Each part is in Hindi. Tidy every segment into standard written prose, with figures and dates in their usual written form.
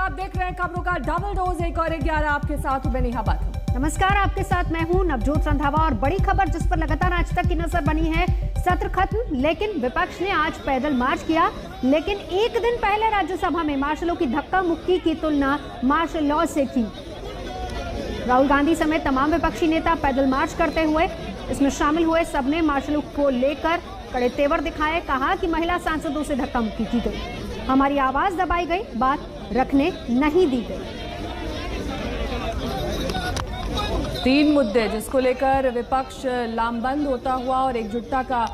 आप देख रहे हैं खबरों का डबल डोज 1 और 11। आपके साथ मैं नेहा बाथम। नमस्कार, आपके साथ मैं हूं नवजोत रंधावा। और बड़ी खबर जिस पर लगातार आज तक की नजर बनी है, सत्र खत्म, लेकिन विपक्ष ने आज पैदल मार्च किया। लेकिन एक दिन पहले राज्यसभा में मार्शलों की धक्का मुक्की की तुलना मार्शल लॉ से की। राहुल गांधी समेत तमाम विपक्षी नेता पैदल मार्च करते हुए इसमें शामिल हुए। सबने मार्शलों को लेकर कड़े तेवर दिखाए। कहा कि महिला सांसदों से धक्का मुक्की की गई, हमारी आवाज दबाई गई, बात रखने नहीं दी गई। 3 मुद्दे जिसको लेकर विपक्ष लामबंद होता हुआ और एकजुटता का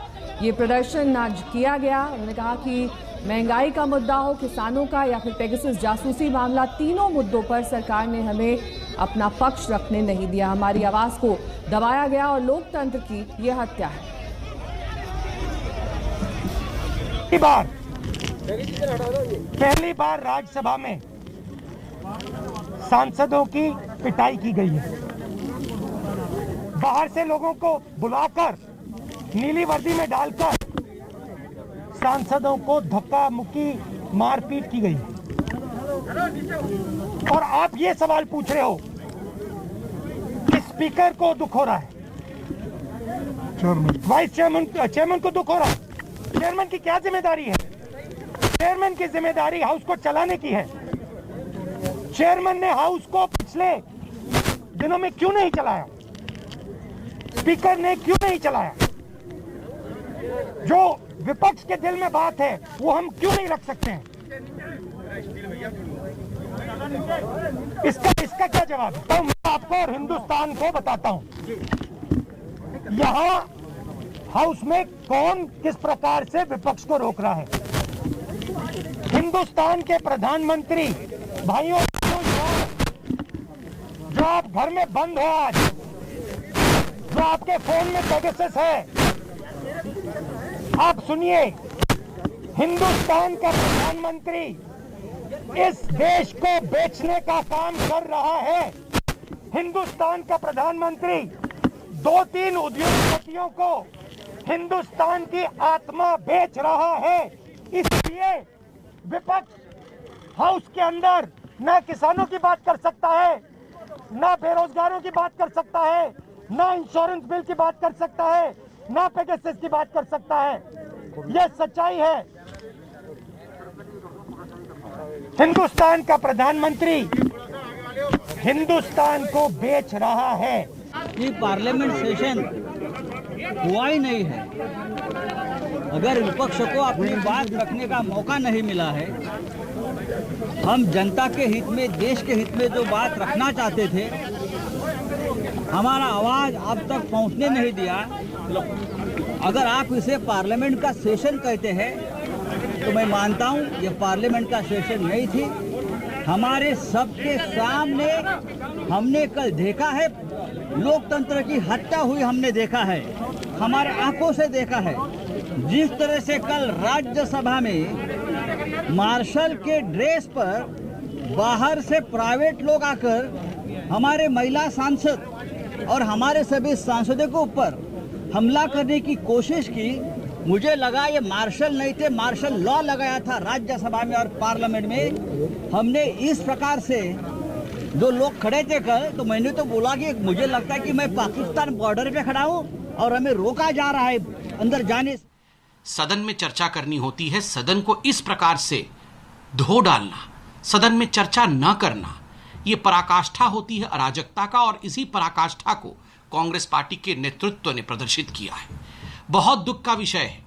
ये प्रदर्शन आज किया गया। उन्होंने कहा कि महंगाई का मुद्दा हो, किसानों का या फिर पेगासस जासूसी मामला, तीनों मुद्दों पर सरकार ने हमें अपना पक्ष रखने नहीं दिया। हमारी आवाज को दबाया गया और लोकतंत्र की ये हत्या है। पहली बार राज्यसभा में सांसदों की पिटाई की गई है। बाहर से लोगों को बुलाकर नीली वर्दी में डालकर सांसदों को धक्का मुक्की मारपीट की गई। और आप ये सवाल पूछ रहे हो कि स्पीकर को दुख हो रहा है, वाइस चेयरमैन को दुख हो रहा है। चेयरमैन की क्या जिम्मेदारी है? चेयरमैन की जिम्मेदारी हाउस को चलाने की है। चेयरमैन ने हाउस को पिछले दिनों में क्यों नहीं चलाया? स्पीकर ने क्यों नहीं चलाया? जो विपक्ष के दिल में बात है वो हम क्यों नहीं रख सकते हैं? इसका क्या जवाब है? तो मैं आपको और हिंदुस्तान को बताता हूं, यहां हाउस में कौन किस प्रकार से विपक्ष को रोक रहा है। हिंदुस्तान के प्रधानमंत्री भाइयों, जो आप घर में बंद हो आज, जो आपके फोन में पेगासस है, आप सुनिए, हिंदुस्तान का प्रधानमंत्री इस देश को बेचने का काम कर रहा है। हिंदुस्तान का प्रधानमंत्री 2-3 उद्योगपतियों को हिंदुस्तान की आत्मा बेच रहा है। इसलिए विपक्ष हाउस के अंदर ना किसानों की बात कर सकता है, ना बेरोजगारों की बात कर सकता है, ना इंश्योरेंस बिल की बात कर सकता है, ना पेगासस की बात कर सकता है। यह सच्चाई है। हिंदुस्तान का प्रधानमंत्री हिंदुस्तान को बेच रहा है। ये पार्लियामेंट सेशन हुआ ही नहीं है। अगर विपक्ष को अपनी बात रखने का मौका नहीं मिला है, हम जनता के हित में, देश के हित में जो बात रखना चाहते थे, हमारा आवाज अब तक पहुंचने नहीं दिया। अगर आप इसे पार्लियामेंट का सेशन कहते हैं तो मैं मानता हूं ये पार्लियामेंट का सेशन नहीं थी। हमारे सबके सामने हमने कल देखा है, लोकतंत्र की हत्या हुई हमने देखा है, हमारे आंखों से देखा है। जिस तरह से कल राज्यसभा में मार्शल के ड्रेस पर बाहर से प्राइवेट लोग आकर हमारे महिला सांसद और हमारे सभी सांसदों के ऊपर हमला करने की कोशिश की, मुझे लगा ये मार्शल नहीं थे, मार्शल लॉ लगाया था राज्यसभा में और पार्लियामेंट में। हमने इस प्रकार से जो लोग खड़े थे कल, तो मैंने तो बोला कि मुझे लगता है कि मैं पाकिस्तान बॉर्डर पे खड़ा हूँ और हमें रोका जा रहा है अंदर जाने। सदन में चर्चा करनी होती है, सदन को इस प्रकार से धो डालना, सदन में चर्चा न करना, ये पराकाष्ठा होती है अराजकता का। और इसी पराकाष्ठा को कांग्रेस पार्टी के नेतृत्व ने प्रदर्शित किया है। बहुत दुख का विषय है,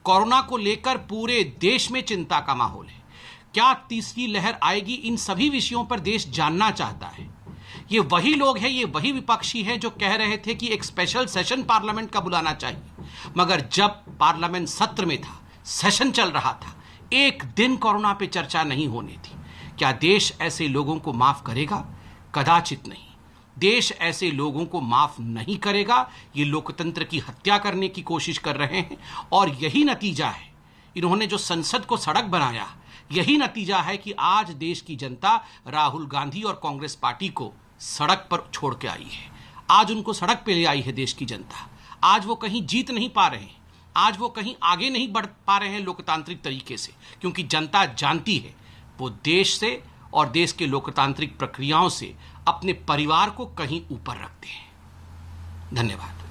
कोरोना को लेकर पूरे देश में चिंता का माहौल है। क्या तीसरी लहर आएगी, इन सभी विषयों पर देश जानना चाहता है। ये वही लोग हैं, ये वही विपक्षी हैं जो कह रहे थे कि एक स्पेशल सेशन पार्लियामेंट का बुलाना चाहिए। मगर जब पार्लियामेंट सत्र में था, सेशन चल रहा था, एक दिन कोरोना पे चर्चा नहीं होनी थी। क्या देश ऐसे लोगों को माफ करेगा? कदाचित नहीं। देश ऐसे लोगों को माफ नहीं करेगा। ये लोकतंत्र की हत्या करने की कोशिश कर रहे हैं और यही नतीजा है। इन्होंने जो संसद को सड़क बनाया, यही नतीजा है कि आज देश की जनता राहुल गांधी और कांग्रेस पार्टी को सड़क पर छोड़ के आई है। आज उनको सड़क पे ले आई है देश की जनता। आज वो कहीं जीत नहीं पा रहे हैं, आज वो कहीं आगे नहीं बढ़ पा रहे हैं लोकतांत्रिक तरीके से, क्योंकि जनता जानती है वो देश से और देश के लोकतांत्रिक प्रक्रियाओं से अपने परिवार को कहीं ऊपर रखते हैं। धन्यवाद।